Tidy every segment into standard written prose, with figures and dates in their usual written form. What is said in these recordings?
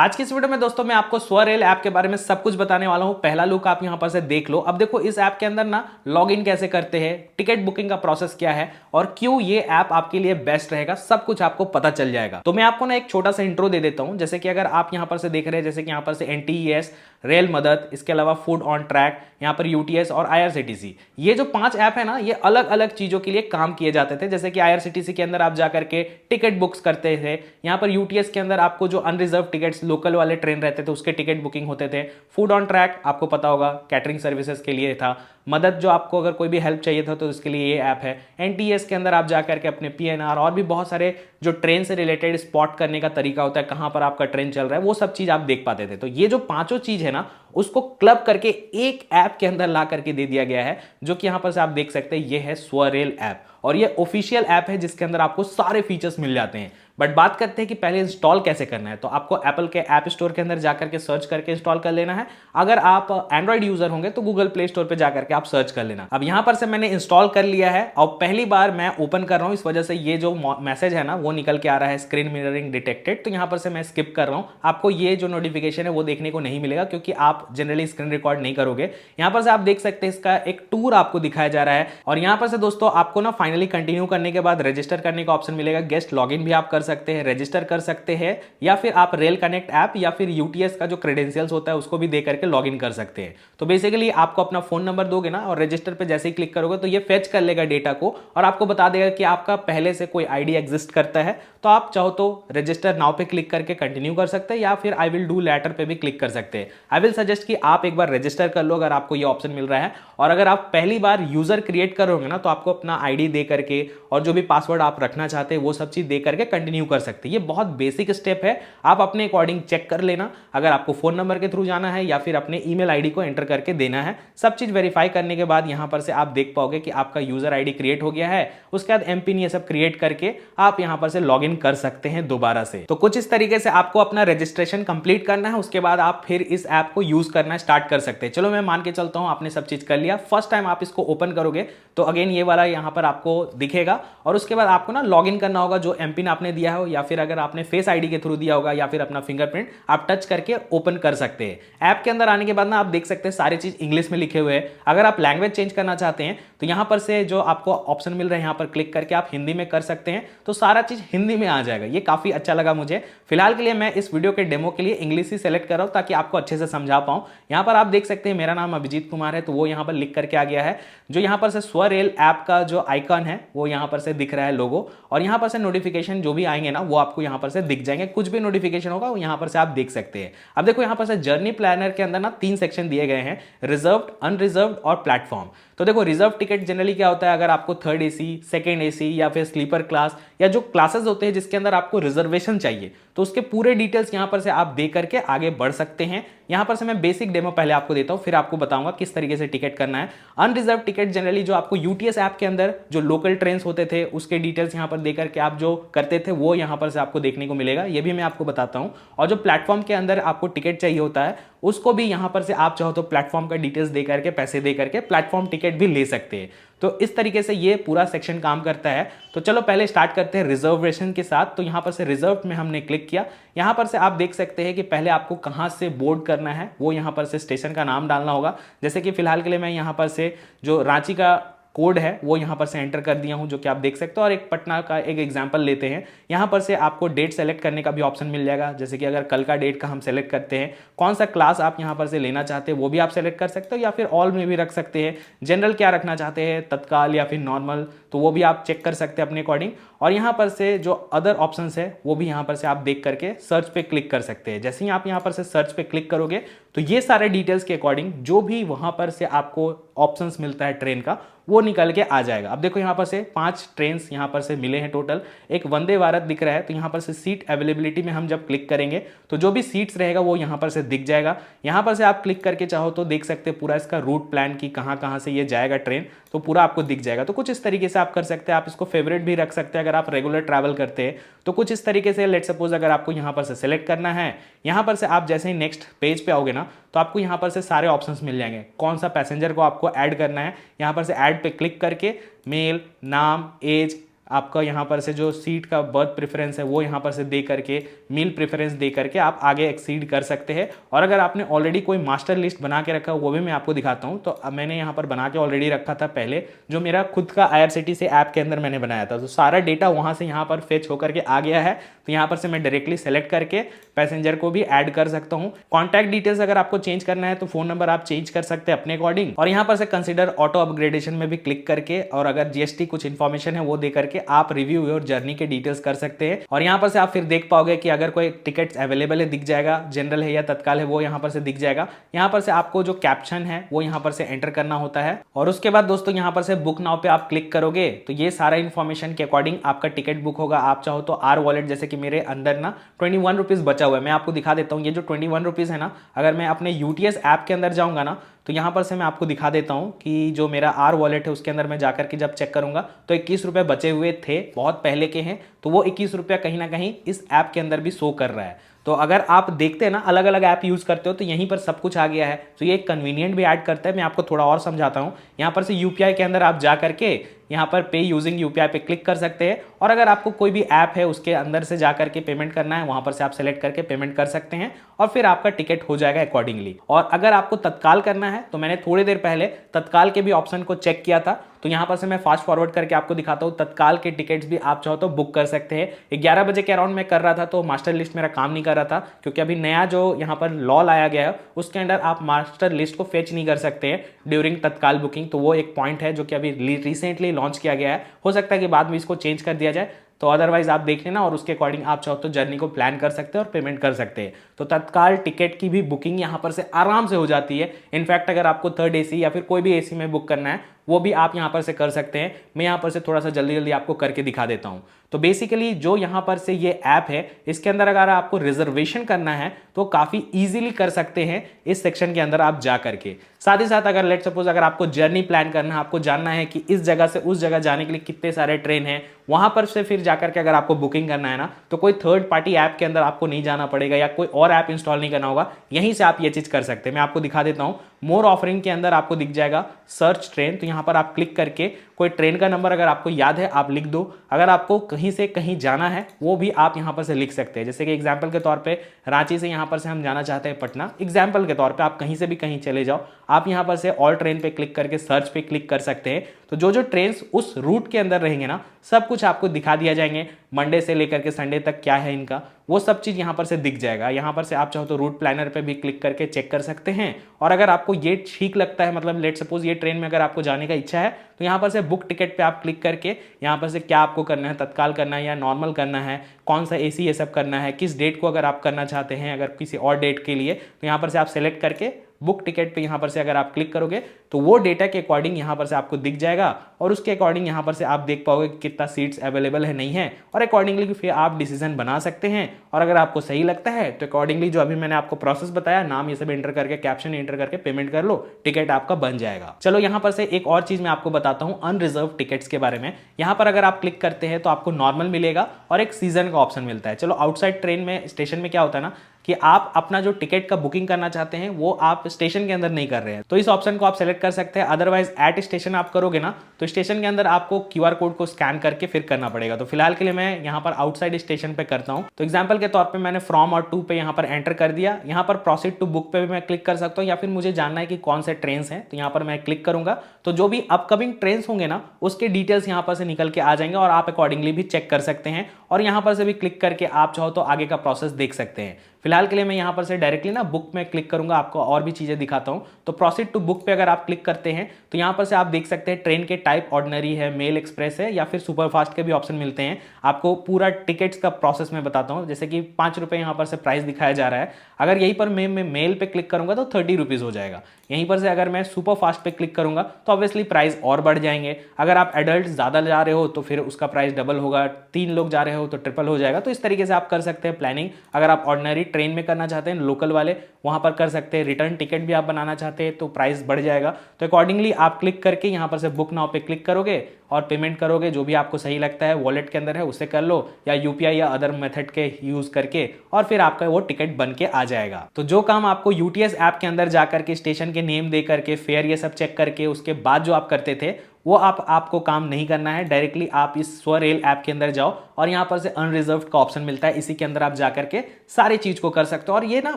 आज की इस वीडियो में दोस्तों मैं आपको स्वरेल ऐप के बारे में सब कुछ बताने वाला हूं। पहला लुक आप यहां पर से देख लो। अब देखो इस ऐप के अंदर ना लॉगिन कैसे करते हैं, टिकट बुकिंग का प्रोसेस क्या है और क्यों ये ऐप आपके लिए बेस्ट रहेगा, सब कुछ आपको पता चल जाएगा। तो मैं आपको ना एक छोटा सा इंट्रो दे देता हूं। जैसे कि अगर आप यहां पर से देख रहे हैं, जैसे कि यहां पर से एनटीईएस, रेल मदद, इसके अलावा फूड ऑन ट्रैक, यहाँ पर यूटीएस और आईआरसीटीसी, ये जो 5 ऐप है ना, ये अलग अलग चीजों के लिए काम किए जाते थे। जैसे कि आईआरसीटीसी के अंदर आप जाकर के टिकट बुक्स करते थे, यहाँ पर यूटीएस के अंदर आपको जो अनरिजर्व टिकट्स लोकल वाले ट्रेन रहते थे उसके टिकट बुकिंग होते थे। फूड ऑन ट्रैक आपको पता होगा कैटरिंग सर्विसेज के लिए था। मदद जो आपको अगर कोई भी हेल्प चाहिए था तो उसके लिए ये ऐप है। एनटीएस के अंदर आप जाकर के अपने पीएनआर और भी बहुत सारे जो ट्रेन से रिलेटेड स्पॉट करने का तरीका होता है, कहां पर आपका ट्रेन चल रहा है, वो सब चीज आप देख पाते थे। तो ये जो पांचों चीज है ना, उसको क्लब करके एक ऐप के अंदर ला करके दे दिया गया है, जो कि यहां पर से आप देख सकते हैं। ये है स्वरेल ऐप और ये ऑफिशियल ऐप है जिसके अंदर आपको सारे फीचर्स मिल जाते हैं। बट बात करते हैं कि पहले इंस्टॉल कैसे करना है। तो आपको एप्पल के ऐप स्टोर के अंदर जाकर के सर्च करके इंस्टॉल कर लेना है। अगर आप एंड्रॉइड यूजर होंगे तो गूगल प्ले स्टोर पे जाकर के आप सर्च कर लेना। अब यहां पर से मैंने इंस्टॉल कर लिया है और पहली बार मैं ओपन कर रहा हूं, इस वजह से ये जो मैसेज है ना वो निकल के आ रहा है, स्क्रीन मिररिंग डिटेक्टेड। तो यहां पर से मैं स्किप कर रहा हूं। आपको ये जो नोटिफिकेशन है वो देखने को नहीं मिलेगा क्योंकि आप जनरली स्क्रीन रिकॉर्ड नहीं करोगे। यहां पर से आप देख सकते हैं इसका एक टूर आपको दिखाया जा रहा है। और यहां पर से दोस्तों आपको ना फाइनली कंटिन्यू करने के बाद रजिस्टर करने का ऑप्शन मिलेगा। गेस्ट लॉगिन भी आप कर सकते हैं, रजिस्टर कर सकते हैं, या फिर आप रेल कनेक्ट ऐप या फिर यूटीएस का जो क्रेडेंशियल्स होता है उसको भी दे करके लॉगिन कर सकते हैं। तो बेसिकली आपको अपना फोन नंबर दोगे ना और रजिस्टर पे जैसे ही क्लिक करोगे तो ये फेच कर लेगा डेटा को और आपको बता देगा कि आपका पहले से कोई आईडी एग्जिस्ट करता है। तो आप चाहो तो रजिस्टर नाउ पे क्लिक करके कंटिन्यू कर सकते हैं या फिर आई विल डू लेटर पे भी क्लिक कर सकते हैं। आई विल सजेस्ट कि आप एक बार रजिस्टर कर लो अगर आपको ये ऑप्शन मिल रहा है। और अगर आप पहली बार यूजर क्रिएट करोगे ना तो आपको अपना आईडी दे करके और जो भी पासवर्ड आप रखना चाहते हैं वो सब चीज दे करके कंटिन्यू कर सकते हैं। ये बहुत बेसिक स्टेप है, आप अपने अकॉर्डिंग चेक कर लेना। अगर आपको फोन नंबर के थ्रू जाना है या फिर अपने ईमेल आईडी को एंटर करके देना है, सब चीज वेरीफाई करने के बाद यहां पर से आप देख पाओगे कि आपका यूजर आईडी क्रिएट हो गया है। उसके बाद एमपिन ये सब क्रिएट करके आप यहां पर से लॉग इन कर सकते हैं दोबारा से। तो कुछ इस तरीके से आपको अपना रजिस्ट्रेशन कंप्लीट करना है, उसके बाद आप फिर इस ऐप को यूज करना स्टार्ट कर सकते हैं। चलो मैं मान के चलता हूं आपने सब चीज कर लिया। फर्स्ट टाइम आप इसको ओपन करोगे तो अगेन ये वाला यहां पर आपको दिखेगा और उसके बाद आपको ना लॉग इन करना होगा जो एमपिन आपने दिया हो, या फिर अगर आपने फेस आईडी के थ्रू दिया होगा या फिर अपना फिंगरप्रिंट आप टच करके ओपन कर सकते हैं। ऐप के अंदर आने के बाद ना आप देख सकते हैं सारी चीज इंग्लिश में लिखे हुए हैं। अगर आप लैंग्वेज चेंज करना चाहते हैं तो यहां पर से जो आपको ऑप्शन मिल रहा है यहां पर क्लिक करके आप हिंदी में कर सकते हैं, तो सारा चीज हिंदी में आ जाएगा। ये काफी अच्छा लगा मुझे। फिलहाल के लिए मैं इस वीडियो के डेमो के लिए इंग्लिश ही सेलेक्ट कर रहा हूं ताकि आपको अच्छे से समझा पाऊं। यहां पर आप देख सकते हैं मेरा नाम अभिजीत कुमार है, तो वो यहां पर लिख करके आ गया है। जो यहां पर से स्वरेल ऐप का जो आइकन है वो यहां पर से दिख रहा है, लोगो, और यहां पर से नोटिफिकेशन जो भी आएंगे ना वो आपको यहां पर से दिख जाएंगे। कुछ भी नोटिफिकेशन होगा वो यहां पर से आप देख सकते हैं। अब देखो यहां पर से जर्नी प्लानर के अंदर ना 3 सेक्शन दिए गए हैं, रिजर्व्ड, अनरिजर्व्ड और प्लेटफॉर्म। तो देखो रिजर्व टिकट जनरली क्या होता है, अगर आपको थर्ड एसी, सेकंड एसी या फिर स्लीपर क्लास या जो क्लासेस होते हैं जिसके अंदर आपको रिजर्वेशन चाहिए तो उसके पूरे डिटेल्स यहां पर से आप दे करके आगे बढ़ सकते हैं। यहां पर से मैं बेसिक डेमो पहले आपको देता हूं, फिर आपको बताऊंगा किस तरीके से टिकट करना है। अनरिजर्व टिकट जनरली जो आपको यूटीएस ऐप के अंदर जो लोकल ट्रेन होते थे उसके डिटेल्स यहां पर देकर के आप जो करते थे वो यहां पर से आपको देखने को मिलेगा, ये भी मैं आपको बताता हूं। और जो प्लेटफॉर्म के अंदर आपको टिकट चाहिए होता है उसको भी यहां पर से आप चाहो तो प्लेटफॉर्म का डिटेल्स दे करके, पैसे दे करके प्लेटफॉर्म टिकट भी ले सकते हैं। तो इस तरीके से ये पूरा सेक्शन काम करता है। तो चलो पहले स्टार्ट करते हैं रिजर्वेशन के साथ। तो यहां पर से रिजर्व में हमने क्लिक किया। यहां पर से आप देख सकते हैं कि पहले आपको कहां से बोर्ड करना है वो यहां पर से स्टेशन का नाम डालना होगा। जैसे कि फिलहाल के लिए मैं यहां पर से जो रांची का कोड है वो यहां पर से एंटर कर दिया हूं, जो कि आप देख सकते हो। और एक पटना का एक एग्जांपल लेते हैं। यहां पर से आपको डेट सेलेक्ट करने का भी ऑप्शन मिल जाएगा। जैसे कि अगर कल का डेट का हम सेलेक्ट करते हैं, कौन सा क्लास आप यहां पर से लेना चाहते हैं वो भी आप सेलेक्ट कर सकते हो, या फिर ऑल में भी रख सकते हैं। जनरल क्या रखना चाहते हैं, तत्काल या फिर नॉर्मल, तो वो भी आप चेक कर सकते हैं अपने अकॉर्डिंग। और यहां पर से जो अदर ऑप्शंस है वो भी यहां पर से आप देख करके सर्च पे क्लिक कर सकते हैं। जैसे ही आप यहां पर से सर्च पे क्लिक करोगे तो ये सारे डिटेल्स के अकॉर्डिंग जो भी वहां पर से आपको ऑप्शंस मिलता है ट्रेन का वो निकल के आ जाएगा। अब देखो यहां पर से 5 ट्रेन यहां पर से मिले हैं टोटल। एक वंदे भारत दिख रहा है, तो यहां पर से सीट अवेलेबिलिटी में हम जब क्लिक करेंगे तो जो भी सीट्स रहेगा वो यहां पर से दिख जाएगा। यहां पर से आप क्लिक करके चाहो तो देख सकते हैं पूरा इसका रूट प्लान की कहां से ये जाएगा ट्रेन, तो पूरा आपको दिख जाएगा। तो कुछ इस तरीके से आप कर सकते हैं। आप इसको फेवरेट भी रख सकते हैं अगर आप रेगुलर ट्रैवल करते हैं। तो कुछ इस तरीके से लेट सपोज अगर आपको यहां पर से सेलेक्ट करना है, यहां पर से आप जैसे ही नेक्स्ट पेज पे आओगे ना तो आपको यहां पर से सारे ऑप्शंस मिल जाएंगे। कौन सा पैसेंजर को आपको ऐड करना है, यहां पर से ऐड पे क्लिक करके मेल, नाम, एज, आपका यहाँ पर से जो सीट का बर्थ प्रेफरेंस है वो यहाँ पर से दे करके, मील प्रेफरेंस दे करके आप आगे एक्सीड कर सकते हैं। और अगर आपने ऑलरेडी कोई मास्टर लिस्ट बना के रखा है वो भी मैं आपको दिखाता हूँ। तो मैंने यहाँ पर बना के ऑलरेडी रखा था पहले, जो मेरा खुद का IRCTC ऐप के अंदर मैंने बनाया था। तो सारा डेटा वहाँ से यहाँ पर फेच होकर के आ गया है। तो यहाँ पर से मैं डायरेक्टली सेलेक्ट करके पैसेंजर को भी ऐड कर सकता हूँ। कॉन्टैक्ट डिटेल्स अगर आपको चेंज करना है तो फोन नंबर आप चेंज कर सकते हैं अपने अकॉर्डिंग। और यहाँ पर से कंसिडर ऑटो अपग्रेडेशन में भी क्लिक करके, और अगर GST कुछ इन्फॉर्मेशन है वो दे करके आप रिव्यू और जर्नी के डिटेल्स कर सकते हैं। और यहाँ पर से आप फिर देख पाओगे कि अगर कोई टिकट अवेलेबल है दिख जाएगा, जनरल है या तत्काल है वो यहाँ पर से दिख जाएगा। यहाँ पर से आपको जो कैप्शन है वो यहाँ पर से एंटर करना होता है। और उसके बाद दोस्तों यहाँ पर से बुक नाउ पे आप क्लिक करोगे तो ये सारा इन्फॉर्मेशन के अकॉर्डिंग आपका टिकट बुक होगा। आप चाहो तो R वॉलेट, जैसे कि मेरे अंदर ना 21 रुपीज बचा हुआ है, मैं आपको दिखा देता हूँ। ये जो 21 रुपीज है ना, अगर मैं अपने UTS ऐप के अंदर जाऊंगा ना तो यहाँ पर से मैं आपको दिखा देता हूँ कि जो मेरा R वॉलेट है उसके अंदर मैं जाकर के जब चेक करूंगा तो 21 रुपये बचे हुए थे, बहुत पहले के हैं। तो वो 21 रुपया कहीं ना कहीं इस ऐप के अंदर भी शो कर रहा है। तो अगर आप देखते हैं ना, अलग अलग ऐप यूज करते हो तो यहीं पर सब कुछ आ गया है। तो ये एक कन्वीनियंट भी ऐड करता है। मैं आपको थोड़ा और समझाता हूँ। यहाँ पर से UPI के अंदर आप जा करके यहाँ पर पे यूजिंग UPI पे क्लिक कर सकते हैं। और अगर आपको कोई भी ऐप है उसके अंदर से जा करके पेमेंट करना है, वहां पर से आप सेलेक्ट करके पेमेंट कर सकते हैं और फिर आपका टिकट हो जाएगा अकॉर्डिंगली। और अगर आपको तत्काल करना है तो मैंने थोड़ी देर पहले तत्काल के भी ऑप्शन को चेक किया था। तो यहाँ पर से मैं फास्ट फॉरवर्ड करके आपको दिखाता हूँ। तत्काल के टिकट्स भी आप चाहो तो बुक कर सकते हैं। 11 बजे के अराउंड में कर रहा था तो मास्टर लिस्ट मेरा काम नहीं कर रहा था, क्योंकि अभी नया जो यहाँ पर लॉ लाया गया है उसके अंदर आप मास्टर लिस्ट को फेच नहीं कर सकते हैं ड्यूरिंग तत्काल बुकिंग। तो वो एक पॉइंट है जो कि अभी रिसेंटली लॉन्च किया गया है। हो सकता है कि बाद में इसको चेंज कर दिया जाए। तो अदरवाइज आप देख लेना और उसके अकॉर्डिंग आप चाहो तो जर्नी को प्लान कर सकते हैं और पेमेंट कर सकते हैं। तो तत्काल टिकट की भी बुकिंग यहाँ पर से आराम से हो जाती है। इनफैक्ट अगर आपको 3rd AC या फिर कोई भी AC में बुक करना है वो भी आप यहाँ पर से कर सकते हैं। मैं यहाँ पर से थोड़ा सा जल्दी जल्दी आपको करके दिखा देता हूँ। तो बेसिकली जो यहाँ पर से ये ऐप है इसके अंदर अगर आपको रिजर्वेशन करना है तो काफ़ी इजीली कर सकते हैं इस सेक्शन के अंदर आप जा करके। साथ ही साथ अगर लेट सपोज अगर आपको जर्नी प्लान करना है, आपको जानना है कि इस जगह से उस जगह जाने के लिए कितने सारे ट्रेन हैं, वहां पर से फिर जाकर के अगर आपको बुकिंग करना है ना तो कोई 3rd पार्टी ऐप के अंदर आपको नहीं जाना पड़ेगा या कोई और ऐप इंस्टॉल नहीं करना होगा। यहीं से आप ये चीज़ कर सकते हैं। मैं आपको दिखा देता हूँ। मोर ऑफरिंग के अंदर आपको दिख जाएगा सर्च ट्रेन। तो यहाँ पर आप क्लिक करके कोई ट्रेन का नंबर अगर आपको याद है आप लिख दो। अगर आपको कहीं से कहीं जाना है वो भी आप यहाँ पर से लिख सकते हैं। जैसे कि एग्जाम्पल के तौर पे रांची से यहाँ पर से हम जाना चाहते हैं पटना, एग्जाम्पल के तौर पे आप कहीं से भी कहीं चले जाओ। आप यहाँ पर से ऑल ट्रेन पे क्लिक करके सर्च पे क्लिक कर सकते हैं। तो जो जो ट्रेन उस रूट के अंदर रहेंगे ना सब कुछ आपको दिखा दिया जाएंगे। मंडे से लेकर के संडे तक क्या है इनका वो सब चीज़ यहाँ पर से दिख जाएगा। यहाँ पर से आप चाहो तो रूट प्लानर पे भी क्लिक करके चेक कर सकते हैं। और अगर आपको ये ठीक लगता है, मतलब लेट सपोज ये ट्रेन में अगर आपको जाने का इच्छा है तो यहाँ पर से बुक टिकट पे आप क्लिक करके यहाँ पर से क्या आपको करना है, तत्काल करना है या नॉर्मल करना है, कौन सा AC ये सब करना है, किस डेट को अगर आप करना चाहते हैं, अगर किसी और डेट के लिए तो यहाँ पर से आप सेलेक्ट करके बुक टिकट पे यहाँ पर से अगर आप क्लिक करोगे तो वो डेटा के अकॉर्डिंग यहाँ पर से आपको दिख जाएगा। और उसके अकॉर्डिंग यहाँ पर से आप देख पाओगे कि कितना सीट्स अवेलेबल है नहीं है, और अकॉर्डिंगली फिर आप डिसीजन बना सकते हैं। और अगर आपको सही लगता है तो अकॉर्डिंगली जो अभी मैंने आपको प्रोसेस बताया, नाम ये सब एंटर करके कैप्शन एंटर करके पेमेंट कर लो, टिकट आपका बन जाएगा। चलो यहाँ पर से एक और चीज मैं आपको बताता हूँ अनरिजर्व टिकट्स के बारे में। यहाँ पर अगर आप क्लिक करते हैं तो आपको नॉर्मल मिलेगा और एक सीजन का ऑप्शन मिलता है। चलो आउटसाइड ट्रेन में स्टेशन में क्या होता है ना कि आप अपना जो टिकट का बुकिंग करना चाहते हैं वो आप स्टेशन के अंदर नहीं कर रहे हैं, तो इस ऑप्शन को आप सेलेक्ट कर सकते हैं। अदरवाइज एट स्टेशन आप करोगे ना तो स्टेशन के अंदर आपको QR कोड को स्कैन करके फिर करना पड़ेगा। तो फिलहाल के लिए मैं यहाँ पर आउटसाइड स्टेशन पे करता हूँ। तो एग्जाम्पल के तौर पे मैंने फ्रॉम और टू पे यहाँ पर एंटर कर दिया। यहाँ पर प्रोसीड टू बुक पे भी मैं क्लिक कर सकता हूँ, या फिर मुझे जानना है कि कौन से ट्रेन हैं तो यहाँ पर मैं क्लिक करूंगा। तो जो भी अपकमिंग ट्रेन होंगे ना उसके डिटेल्स यहाँ पर से निकल के आ जाएंगे और आप अकॉर्डिंगली भी चेक कर सकते हैं। और यहाँ पर से भी क्लिक करके आप चाहो तो आगे का प्रोसेस देख सकते हैं। फिलहाल के लिए मैं यहाँ पर से डायरेक्टली ना बुक में क्लिक करूंगा, आपको और भी चीजें दिखाता हूँ। तो प्रोसीड टू बुक पे अगर आप क्लिक करते हैं तो यहाँ पर से आप देख सकते हैं ट्रेन के टाइप ऑर्डिनरी है, मेल एक्सप्रेस है या फिर सुपरफास्ट के भी ऑप्शन मिलते हैं। आपको पूरा टिकट्स का प्रोसेस में बताता हूँ। जैसे कि 5 रुपये यहाँ पर से प्राइस दिखाया जा रहा है। अगर यहीं पर मैं मेल पे क्लिक करूंगा तो 30 रुपीज हो जाएगा। यहीं पर से अगर मैं सुपर फास्ट पे क्लिक करूंगा तो ऑब्वियसली प्राइस और बढ़ जाएंगे। अगर आप एडल्ट ज़्यादा जा रहे हो तो फिर उसका प्राइस डबल होगा, 3 लोग जा रहे हो तो ट्रिपल हो जाएगा। तो इस तरीके से आप कर सकते हैं प्लानिंग। अगर आप ऑर्डिनरी ट्रेन में करना चाहते हैं लोकल वाले वहां पर कर सकते हैं। रिटर्न टिकट भी आप बनाना चाहते हैं तो प्राइस बढ़ जाएगा। तो अकॉर्डिंगली आप क्लिक करके यहाँ पर से बुक नाउ पे क्लिक करोगे और पेमेंट करोगे। जो भी आपको सही लगता है वॉलेट के अंदर है उससे कर लो, या UPI या अदर मेथड के यूज करके, और फिर आपका वो टिकट बन के आ जाएगा। तो जो काम आपको UTS ऐप के अंदर जाकर के स्टेशन के नेम दे करके फेयर ये सब चेक करके उसके बाद जो आप करते थे वो आपको काम नहीं करना है। डायरेक्टली आप इस स्वरेल ऐप के अंदर जाओ और यहाँ पर से अनरिजर्व्ड का ऑप्शन मिलता है, इसी के अंदर आप जाकर के सारी चीज को कर सकते हो। और ये ना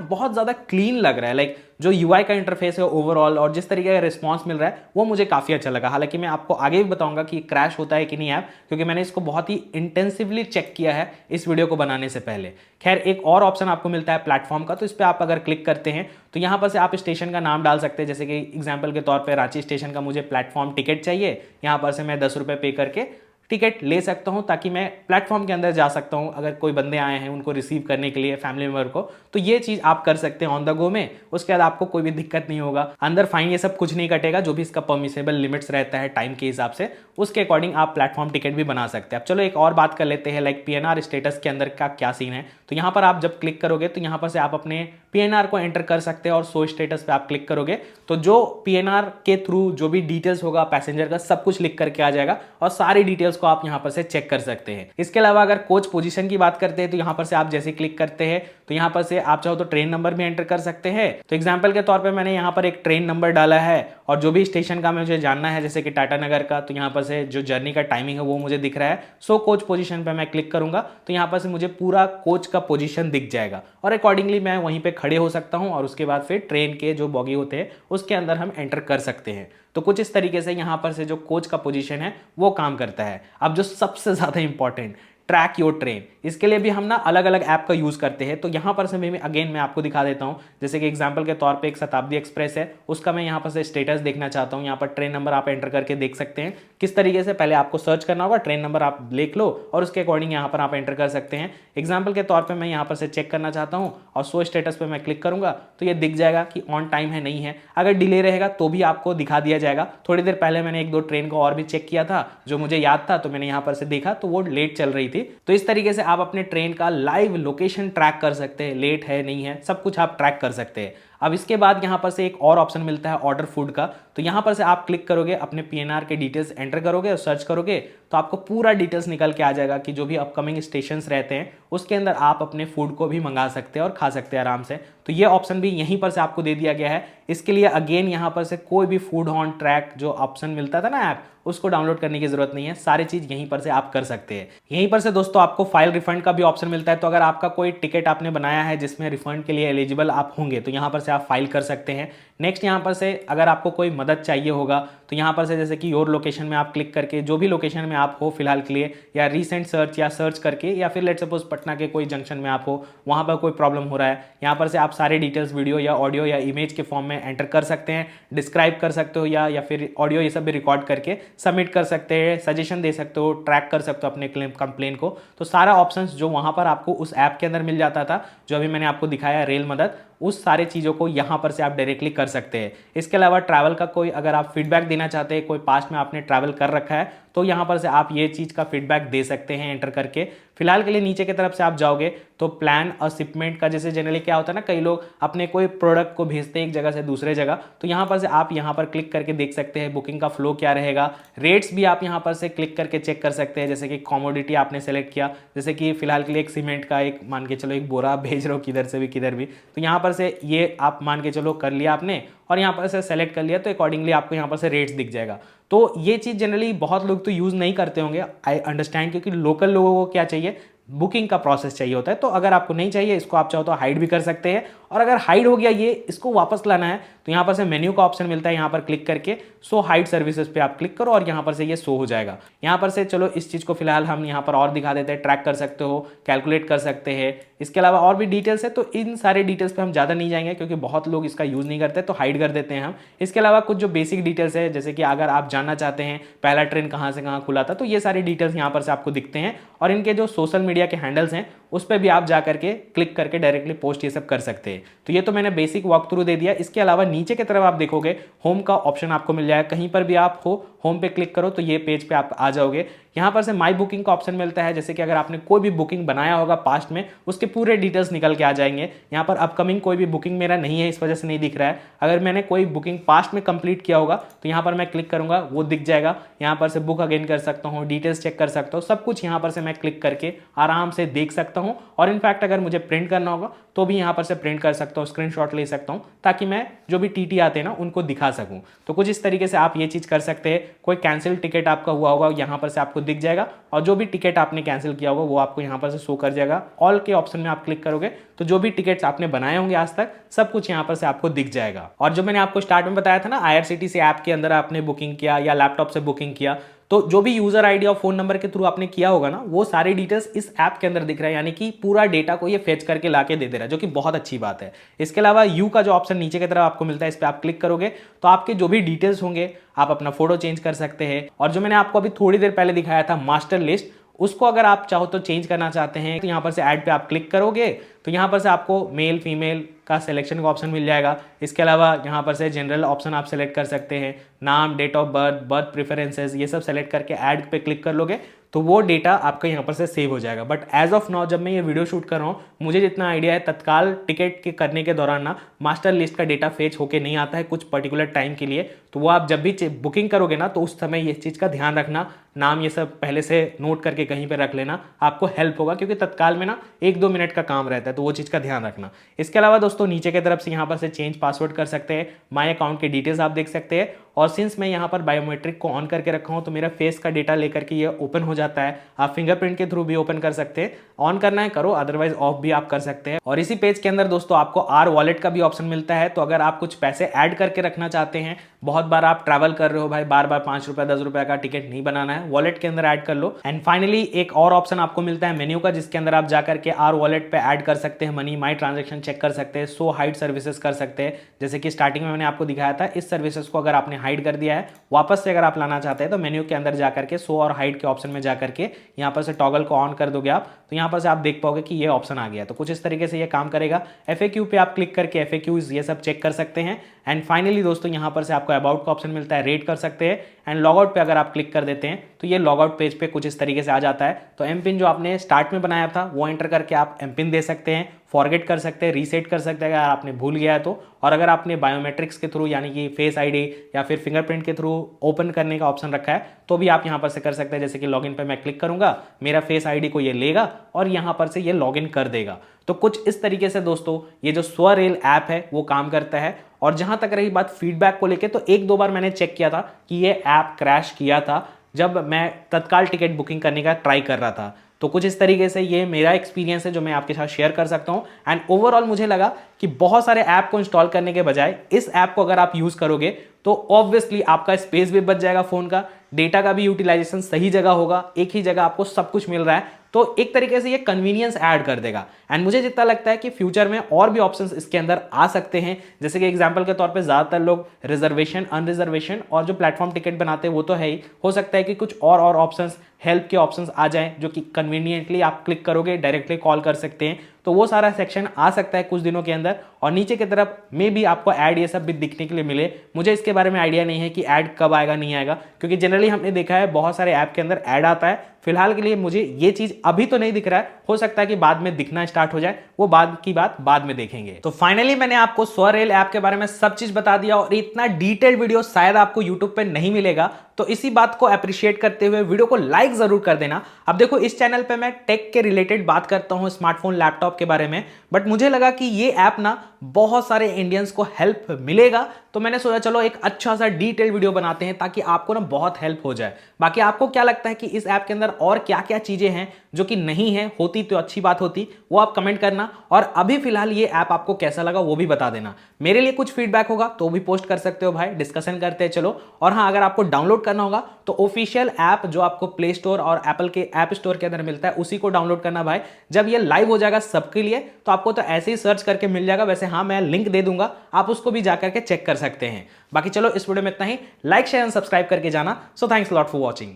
बहुत ज्यादा क्लीन लग रहा है, लाइक जो यूआई का इंटरफेस है ओवरऑल और जिस तरीके का रिस्पॉन्स मिल रहा है वो मुझे काफी अच्छा लगा। हालांकि मैं आपको आगे भी बताऊंगा कि क्रैश होता है कि नहीं ऐप, क्योंकि मैंने इसको बहुत ही इंटेंसिवली चेक किया है इस वीडियो को बनाने से पहले। खैर, एक और ऑप्शन आपको मिलता है प्लेटफॉर्म का, तो इस पर आप अगर क्लिक करते हैं तो यहाँ पर से आप स्टेशन का नाम डाल सकते हैं। जैसे कि एग्जाम्पल के तौर पर रांची स्टेशन का मुझे प्लेटफॉर्म टिकट चाहिए, यहाँ पर से मैं 10 रुपये पे करके टिकट ले सकता हूं ताकि मैं प्लेटफॉर्म के अंदर जा सकता हूं। अगर कोई बंदे आए हैं उनको रिसीव करने के लिए, फैमिली मेंबर को, तो ये चीज आप कर सकते हैं ऑन द गो में। उसके बाद आपको कोई भी दिक्कत नहीं होगा, अंदर फाइन ये सब कुछ नहीं कटेगा। जो भी इसका परमिसेबल लिमिट्स रहता है टाइम के हिसाब से, उसके अकॉर्डिंग आप प्लेटफॉर्म टिकट भी बना सकते हैं। अब चलो एक और बात कर लेते हैं, लाइक पीएनआर स्टेटस के अंदर का क्या सीन है। तो यहाँ पर आप जब क्लिक करोगे तो यहाँ पर से आप अपने पीएनआर को एंटर कर सकते हैं और शो स्टेटस पे आप क्लिक करोगे तो जो पीएनआर के थ्रू जो भी डिटेल्स होगा पैसेंजर का, सब कुछ लिख करके आ जाएगा और सारी डिटेल्स को आप यहाँ पर से चेक कर सकते हैं। इसके अलावा अगर कोच पोजीशन की बात करते हैं तो यहाँ पर से आप जैसे क्लिक करते हैं तो यहाँ पर से आप चाहो तो ट्रेन नंबर भी एंटर कर सकते हैं। तो एग्जाम्पल के तौर पर मैंने यहाँ पर एक ट्रेन नंबर डाला है और जो भी स्टेशन का मुझे जानना है, जैसे कि टाटानगर का, तो यहाँ पर से जो जर्नी का टाइमिंग है वो मुझे दिख रहा है। सो कोच पोजीशन पे मैं क्लिक करूंगा तो यहाँ पर से मुझे पूरा कोच का पोजीशन दिख जाएगा और अकॉर्डिंगली मैं वहीं पे खड़े हो सकता हूँ और उसके बाद फिर ट्रेन के जो बॉगी होते हैं उसके अंदर हम एंटर कर सकते हैं। तो कुछ इस तरीके से यहाँ पर से जो कोच का पोजीशन है वो काम करता है। अब जो सबसे ज्यादा इंपॉर्टेंट, ट्रैक योर ट्रेन, इसके लिए भी हम ना अलग अलग ऐप का यूज करते हैं। तो यहाँ पर से मैं आपको दिखा देता हूँ। जैसे कि एग्जांपल के तौर पे एक शताब्दी एक्सप्रेस है, उसका मैं यहाँ पर से स्टेटस देखना चाहता हूँ। यहाँ पर ट्रेन नंबर आप एंटर करके देख सकते हैं किस तरीके से। पहले आपको सर्च करना होगा, ट्रेन नंबर आप लिख लो और उसके अकॉर्डिंग यहाँ पर आप एंटर कर सकते हैं। एग्जाम्पल के तौर पर मैं यहाँ पर से चेक करना चाहता हूँ और शो स्टेटस पर मैं क्लिक करूंगा तो ये दिख जाएगा कि ऑन टाइम है नहीं है। अगर डिले रहेगा तो भी आपको दिखा दिया जाएगा। थोड़ी देर पहले मैंने 1-2 ट्रेन को और भी चेक किया था जो मुझे याद था, तो मैंने यहाँ पर से देखा तो वो लेट चल रही थी। तो इस तरीके से आप अपने ट्रेन का लाइव लोकेशन ट्रैक कर सकते हैं, लेट है नहीं है सब कुछ आप ट्रैक कर सकते हैं। अब इसके बाद यहाँ पर से एक और ऑप्शन मिलता है ऑर्डर फूड का। तो यहाँ पर से आप क्लिक करोगे, अपने पीएनआर के डिटेल्स एंटर करोगे और सर्च करोगे तो आपको पूरा डिटेल्स निकल के आ जाएगा कि जो भी अपकमिंग स्टेशंस रहते हैं उसके अंदर आप अपने फूड को भी मंगा सकते हैं और खा सकते हैं आराम से। तो ये ऑप्शन भी यहीं पर से आपको दे दिया गया है। इसके लिए अगेन यहाँ पर से कोई भी फूड ऑन ट्रैक जो ऑप्शन मिलता था ना ऐप, उसको डाउनलोड करने की जरूरत नहीं है। सारी चीज यहीं पर से आप कर सकते हैं। यहीं पर से दोस्तों आपको फाइल रिफंड का भी ऑप्शन मिलता है। तो अगर आपका कोई टिकट आपने बनाया है जिसमें रिफंड के लिए एलिजिबल आप होंगे तो यहाँ पर से आप फाइल कर सकते हैं। नेक्स्ट यहाँ पर से अगर आपको कोई मदद चाहिए होगा तो यहाँ पर से जैसे कि योर लोकेशन में आप क्लिक करके जो भी लोकेशन में आप हो फिलहाल के लिए, या रीसेंट सर्च या सर्च करके, या फिर लेट सपोज पटना के कोई जंक्शन में आप हो, वहाँ पर कोई प्रॉब्लम हो रहा है, यहाँ पर से आप सारे डिटेल्स वीडियो या ऑडियो या इमेज के फॉर्म में एंटर कर सकते हैं, डिस्क्राइब कर सकते हो या फिर ऑडियो ये सब भी रिकॉर्ड करके सबमिट कर सकते हैं, सजेशन दे सकते हो, ट्रैक कर सकते हो अपने कंप्लेन को। तो सारा ऑप्शंस जो वहाँ पर आपको उस ऐप के अंदर मिल जाता था, जो अभी मैंने आपको दिखाया रेल मदद, उस सारे चीज़ों को यहाँ पर से आप डायरेक्टली कर सकते हैं। इसके अलावा ट्रैवल का कोई अगर आप फीडबैक देना चाहते हैं, कोई पास्ट में आपने ट्रैवल कर रखा है तो यहाँ पर से आप ये चीज़ का फीडबैक दे सकते हैं एंटर करके। फिलहाल के लिए नीचे की तरफ से आप जाओगे तो प्लान और शिपमेंट का, जैसे जनरली क्या होता है ना, कई लोग अपने कोई प्रोडक्ट को भेजते हैं एक जगह से दूसरे जगह, तो यहाँ पर से आप यहाँ पर क्लिक करके देख सकते हैं बुकिंग का फ्लो क्या रहेगा। रेट्स भी आप यहाँ पर से क्लिक करके चेक कर सकते हैं। जैसे कि कॉमोडिटी आपने सेलेक्ट किया, जैसे कि फिलहाल के लिए एक सीमेंट का एक मान के चलो एक बोरा आप भेज रहे हो किधर से भी किधर भी, तो यहाँ पर से ये आप मान के चलो कर लिया आपने और यहाँ पर से सेलेक्ट कर लिया तो अकॉर्डिंगली आपको यहाँ पर से रेट्स दिख जाएगा। तो ये चीज़ जनरली बहुत लोग तो यूज़ नहीं करते होंगे, आई अंडरस्टैंड, क्योंकि लोकल लोगों को क्या चाहिए, बुकिंग का प्रोसेस चाहिए होता है। तो अगर आपको नहीं चाहिए, इसको आप चाहो तो हाइड भी कर सकते हैं। और अगर हाइड हो गया ये, इसको वापस लाना है तो यहाँ पर से मेन्यू का ऑप्शन मिलता है, यहाँ पर क्लिक करके शो हाइड सर्विसेज पे आप क्लिक करो और यहाँ पर से ये शो हो जाएगा। यहाँ पर से चलो इस चीज़ को फिलहाल हम यहाँ पर और दिखा देते हैं, ट्रैक कर सकते हो, कैलकुलेट कर सकते हैं। इसके अलावा और भी डिटेल्स है, तो इन सारे डिटेल्स पे हम ज़्यादा नहीं जाएंगे क्योंकि बहुत लोग इसका यूज़ नहीं करते, तो हाइड कर देते हैं हम। इसके अलावा कुछ जो बेसिक डिटेल्स है, जैसे कि अगर आप जानना चाहते हैं पहला ट्रेन कहाँ से कहाँ खुला था, तो ये सारी डिटेल्स यहाँ पर से आपको दिखते हैं। और इनके जो सोशल मीडिया के हैंडल्स हैं उस पर भी आप जा करके क्लिक करके डायरेक्टली पोस्ट ये सब कर सकते हैं। तो ये तो मैंने बेसिक वॉक थ्रू दे दिया। इसके अलावा नीचे की तरफ आप देखोगे होम का ऑप्शन आपको मिल जाएगा। कहीं पर भी आप हो होम पे क्लिक करो तो ये पेज पे आप आ जाओगे। यहाँ पर से माई बुकिंग का ऑप्शन मिलता है, जैसे कि अगर आपने कोई भी बुकिंग बनाया होगा पास्ट में उसके पूरे डिटेल्स निकल के आ जाएंगे। यहाँ पर अपकमिंग कोई भी बुकिंग मेरा नहीं है, इस वजह से नहीं दिख रहा है। अगर मैंने कोई बुकिंग पास्ट में कंप्लीट किया होगा तो यहाँ पर मैं क्लिक करूंगा, वो दिख जाएगा। यहाँ पर से बुक अगेन कर सकता हूँ, डिटेल्स चेक कर सकता हूँ, सब कुछ यहाँ पर से मैं क्लिक करके आराम से देख सकता हूँ। और इनफैक्ट अगर मुझे प्रिंट करना होगा तो भी यहाँ पर से प्रिंट कर सकता हूँ, स्क्रीनशॉट ले सकता हूँ, ताकि मैं जो भी टीटी आते हैं ना उनको दिखा सकूँ। तो कुछ इस तरीके से आप ये चीज़ कर सकते हैं। कोई कैंसिल टिकट आपका हुआ होगा यहाँ पर से आपको दिख जाएगा, और जो भी टिकट आपने कैंसिल किया होगा वो आपको यहाँ पर से शो कर जाएगा। ऑल के ऑप्शन में आप क्लिक करोगे तो जो भी टिकट्स आपने बनाए होंगे आज तक सब कुछ यहाँ पर से आपको दिख जाएगा। और जो मैंने आपको स्टार्ट में बताया था ना, IRCTC ऐप के अंदर आपने बुकिंग किया या लैपटॉप से बुकिंग किया, तो जो भी यूजर आईडी और फोन नंबर के थ्रू आपने किया होगा ना, वो सारी डिटेल्स इस ऐप के अंदर दिख रहा है, यानी कि पूरा डेटा को ये फेच करके लाके दे दे रहा है, जो कि बहुत अच्छी बात है। इसके अलावा यू का जो ऑप्शन नीचे की तरफ आपको मिलता है, इस पर आप क्लिक करोगे तो आपके जो भी डिटेल्स होंगे आप अपना फोटो चेंज कर सकते हैं। और जो मैंने आपको अभी थोड़ी देर पहले दिखाया था मास्टर लिस्ट, उसको अगर आप चाहो तो चेंज करना चाहते हैं तो यहाँ पर से ऐड पे आप क्लिक करोगे तो यहाँ पर से आपको मेल फीमेल का सिलेक्शन का ऑप्शन मिल जाएगा। इसके अलावा यहाँ पर से जनरल ऑप्शन आप सेलेक्ट कर सकते हैं, नाम, date of birth, birth preferences, ये सब सेलेक्ट करके ऐड पे क्लिक कर लोगे तो वो डेटा आपका यहाँ पर से सेव हो जाएगा। बट एज ऑफ नाउ जब मैं ये वीडियो शूट कर रहा हूँ, मुझे जितना आइडिया है तत्काल टिकट के करने के दौरान ना मास्टर लिस्ट का डेटा फेच होके नहीं आता है कुछ पर्टिकुलर टाइम के लिए। तो वो आप जब भी बुकिंग करोगे ना तो उस समय ये चीज़ का ध्यान रखना, नाम ये सब पहले से नोट करके कहीं पे रख लेना, आपको हेल्प होगा, क्योंकि तत्काल में ना 1-2 मिनट का काम रहता है, तो वो चीज़ का ध्यान रखना। इसके अलावा दोस्तों नीचे की तरफ से यहाँ पर से चेंज पासवर्ड कर सकते हैं, माई अकाउंट के डिटेल्स आप देख सकते हैं। और सिंस मैं यहाँ पर बायोमेट्रिक को ऑन करके रखा हूँ तो मेरा फेस का डेटा लेकर के ये ओपन हो जाता है। आप फिंगरप्रिंट के थ्रू भी ओपन कर सकते हैं, ऑन करना है करो, अदरवाइज ऑफ भी आप कर सकते हैं। और इसी पेज के अंदर दोस्तों आपको आर वॉलेट का भी ऑप्शन मिलता है, तो अगर आप कुछ पैसे ऐड करके रखना चाहते हैं, बहुत बार आप ट्रैवल कर रहे हो भाई, बार बार 5 रुपए 10 रुपए का टिकट नहीं बनाना है, वॉलेट के अंदर ऐड कर लो। एंड फाइनली एक और ऑप्शन आपको मिलता है मेन्यू का, जिसके अंदर आप जाकर के आर वॉलेट पे ऐड कर सकते हैं मनी, माई ट्रांजेक्शन चेक कर सकते हैं, सो हाइड सर्विसेज कर सकते हैं। जैसे कि स्टार्टिंग में मैंने आपको दिखाया था, इस सर्विसेज को अगर आपने हाइड कर दिया है, वापस से अगर आप लाना चाहते हैं तो मेन्यू के अंदर जाकर के सो और हाइड के ऑप्शन में जाकर के यहाँ पर से टॉगल को ऑन कर दोगे आप, तो यहाँ पर से आप देख पाओगे कि ये ऑप्शन आ गया। तो कुछ इस तरीके से ये काम करेगा। FAQ पे आप क्लिक करके FAQs ये सब चेक कर सकते हैं। एंड फाइनली दोस्तों यहाँ पर से आपको अबाउट का ऑप्शन मिलता है, रेट कर सकते हैं। एंड लॉग आउट पे अगर आप क्लिक कर देते हैं तो ये लॉग आउट पेज पे कुछ इस तरीके से आ जाता है। तो एम पिन जो आपने स्टार्ट में बनाया था वो एंटर करके आप एम पिन दे सकते हैं, फॉरगेट कर सकते हैं, रीसेट कर सकते हैं अगर आपने भूल गया है तो। और अगर आपने बायोमेट्रिक्स के थ्रू यानी कि फेस आईडी या फिर फिंगरप्रिंट के थ्रू ओपन करने का ऑप्शन रखा है तो भी आप यहाँ पर से कर सकते हैं। जैसे कि लॉगिन पे मैं क्लिक करूंगा, मेरा फेस आईडी को ये लेगा और यहाँ पर से ये लॉगिन कर देगा। तो कुछ इस तरीके से दोस्तों ये जो स्वरेल ऐप है वो काम करता है। और जहां तक रही बात फीडबैक को लेके, तो 1-2 बार मैंने चेक किया था कि ये ऐप क्रैश किया था जब मैं तत्काल टिकट बुकिंग करने का ट्राई कर रहा था। तो कुछ इस तरीके से ये मेरा एक्सपीरियंस है जो मैं आपके साथ शेयर कर सकता हूं। एंड ओवरऑल मुझे लगा कि बहुत सारे ऐप को इंस्टॉल करने के बजाय इस ऐप को अगर आप यूज करोगे तो ऑब्वियसली आपका स्पेस भी बच जाएगा, फोन का डेटा का भी यूटिलाइजेशन सही जगह होगा, एक ही जगह आपको सब कुछ मिल रहा है। तो एक तरीके से ये कन्वीनियंस ऐड कर देगा। एंड मुझे जितना लगता है कि फ्यूचर में और भी ऑप्शंस इसके अंदर आ सकते हैं। जैसे कि एग्जांपल के तौर पे ज्यादातर लोग रिजर्वेशन, अनरिजर्वेशन और जो प्लेटफॉर्म टिकट बनाते हैं वो तो है ही, हो सकता है कि कुछ और ऑप्शंस, हेल्प के ऑप्शंस आ जाएं जो कि कन्वीनियंटली आप क्लिक करोगे डायरेक्टली कॉल कर सकते हैं। तो वो सारा सेक्शन आ सकता है कुछ दिनों के अंदर। और नीचे की तरफ में भी आपको ऐड ये सब भी दिखने के लिए मिले। मुझे इसके बारे में आइडिया नहीं है कि ऐड कब आएगा नहीं आएगा, क्योंकि जनरली हमने देखा है बहुत सारे ऐप के अंदर ऐड आता है। फिलहाल के लिए मुझे ये चीज अभी तो नहीं दिख रहा है, हो सकता है कि बाद में दिखना स्टार्ट हो जाए, वो बाद की बात बाद में देखेंगे। तो फाइनली मैंने आपको स्वरेल ऐप के बारे में सब चीज बता दिया और इतना डिटेल्ड वीडियो शायद आपको यूट्यूब पे नहीं मिलेगा। तो इसी बात को अप्रिशिएट करते हुए वीडियो को लाइक जरूर कर देना। अब देखो इस चैनल पे मैं टेक के रिलेटेड बात करता हूं, स्मार्टफोन, लैपटॉप के बारे में, बट मुझे लगा कि ये ऐप ना बहुत सारे इंडियंस को हेल्प मिलेगा, तो मैंने सोचा चलो एक अच्छा सा डिटेल वीडियो बनाते हैं ताकि आपको ना बहुत हेल्प हो जाए। बाकी आपको क्या लगता है कि इस ऐप के अंदर और क्या क्या चीजें हैं जो कि नहीं है, होती तो अच्छी बात होती, वो आप कमेंट करना। और अभी फिलहाल ये ऐप आपको कैसा लगा वो भी बता देना। मेरे लिए कुछ फीडबैक होगा तो भी पोस्ट कर सकते हो भाई, डिस्कशन करते हैं चलो। और हाँ, अगर आपको डाउनलोड करना होगा तो ऑफिशियल ऐप जो आपको प्ले स्टोर और एप्पल के ऐप स्टोर के अंदर मिलता है उसी को डाउनलोड करना भाई। जब ये लाइव हो जाएगा सबके लिए तो आपको तो ऐसे ही सर्च करके मिल जाएगा। वैसे हाँ, मैं लिंक दे दूंगा, आप उसको भी जाकर के चेक कर सकते हैं। बाकी चलो इस वीडियो में इतना ही। लाइक, शेयर एंड सब्सक्राइब करके जाना। So thanks lot for watching.